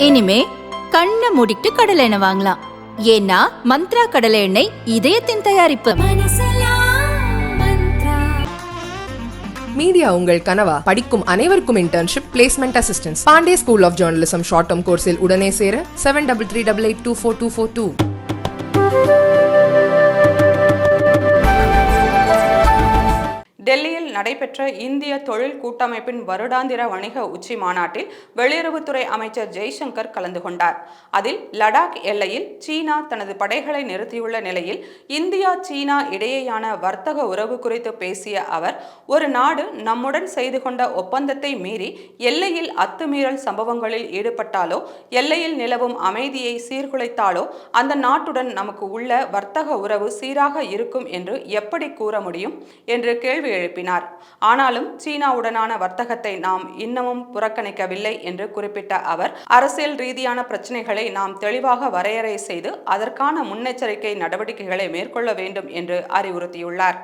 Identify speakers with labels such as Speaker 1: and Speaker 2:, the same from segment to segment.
Speaker 1: இனிமே கண்ணை மூடிட்டு கடலை எண்ணெய் வாங்கலாம். ஏன்னா மந்த்ரா கடலை எண்ணெய் இதயத்தின் தயாரிப்பு.
Speaker 2: மீடியா உங்கள் கனவா? படிக்கும் அனைவருக்கும் internship, placement assistance. Pandey school of journalism short term கோர்ஸில் உடனே சேர 7338824242.
Speaker 3: டெல்லியில் நடைபெற்ற இந்திய தொழில் கூட்டமைப்பின் வருடாந்திர வணிக உச்சி மாநாட்டில் வெளியுறவுத்துறை அமைச்சர் ஜெய்சங்கர் கலந்து கொண்டார். அதில் லடாக் எல்லையில் சீனா தனது படைகளை நிறுத்தியுள்ள நிலையில் இந்தியா சீனா இடையேயான வர்த்தக உறவு குறித்து பேசிய அவர், ஒரு நாடு நம்முடன் செய்து கொண்ட ஒப்பந்தத்தை மீறி எல்லையில் அத்துமீறல் சம்பவங்களில் ஈடுபட்டாலோ, எல்லையில் நிலவும் அமைதியை சீர்குலைத்தாலோ அந்த நாட்டுடன் நமக்கு உள்ள வர்த்தக உறவு சீராக இருக்கும் என்று எப்படி கூற முடியும் என்று கேள்வி எழுப்பினார். ஆனாலும் சீனாவுடனான வர்த்தகத்தை நாம் இன்னமும் புறக்கணிக்கவில்லை என்று குறிப்பிட்ட அவர், அரசியல் ரீதியான பிரச்சனைகளை நாம் தெளிவாக வரையறை செய்து அதற்கான முன்னெச்சரிக்கை நடவடிக்கைகளை மேற்கொள்ள வேண்டும் என்று அறிவுறுத்தியுள்ளார்.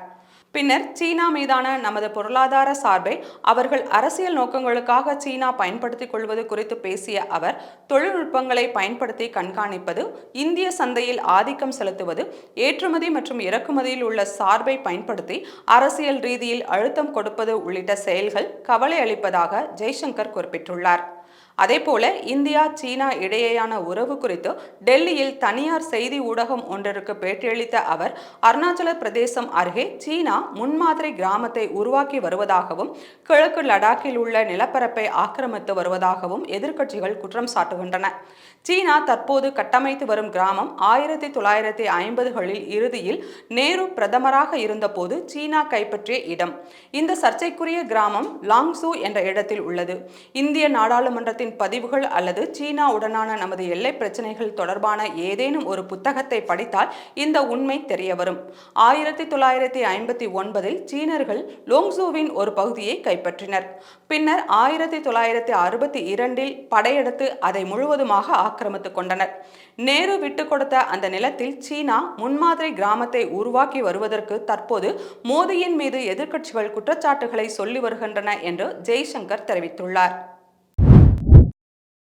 Speaker 3: பின்னர் சீனா மீதான நமது பொருளாதார சார்பை அவர்கள் அரசியல் நோக்கங்களுக்காக சீனா பயன்படுத்திக் கொள்வது குறித்து பேசிய அவர், தொழில்நுட்பங்களை பயன்படுத்தி கண்காணிப்பது, இந்திய சந்தையில் ஆதிக்கம் செலுத்துவது, ஏற்றுமதி மற்றும் இறக்குமதியில் உள்ள சார்பை பயன்படுத்தி அரசியல் ரீதியில் அழுத்தம் கொடுப்பது உள்ளிட்ட செயல்கள் கவலை அளிப்பதாக ஜெய்சங்கர் குறிப்பிட்டுள்ளார். அதேபோல இந்தியா சீனா இடையேயான உறவு குறித்து டெல்லியில் தனியார் செய்தி ஊடகம் ஒன்றிற்கு பேட்டியளித்த அவர், அருணாச்சல பிரதேசம் அருகே சீனா முன்மாதிரி கிராமத்தை உருவாக்கி வருவதாகவும், கிழக்கு லடாக்கில் உள்ள நிலப்பரப்பை ஆக்கிரமித்து வருவதாகவும் எதிர்க்கட்சிகள் குற்றம் சாட்டுகின்றன. சீனா தற்போது கட்டமைத்து வரும் கிராமம் 1950களில் இறுதியில் நேரு பிரதமராக இருந்தபோது சீனா கைப்பற்றிய இடம். இந்த சர்ச்சைக்குரிய கிராமம் லாங்சூ என்ற இடத்தில் உள்ளது. இந்திய நாடாளுமன்றத்தின் பதிவுகள் அல்லது சீனாவுடனான நமது எல்லை பிரச்சனைகள் தொடர்பான ஏதேனும் ஒரு புத்தகத்தை படித்தால் இந்த உண்மை தெரியவரும். 1959இல் சீனர்கள் லோங்சூவின் ஒரு பகுதியை கைப்பற்றினர். பின்னர் 1962இல் படையெடுத்து அதை முழுவதுமாக ஆக்கிரமித்துக் கொண்டனர். நேரு விட்டுக் கொடுத்த அந்த நிலத்தில் சீனா முன்மாதிரி கிராமத்தை உருவாக்கி வருவதற்கு தற்போது மோடியின் மீது எதிர்க்கட்சிகள் குற்றச்சாட்டுகளை சொல்லி வருகின்றன என்று ஜெய்சங்கர் தெரிவித்துள்ளார்.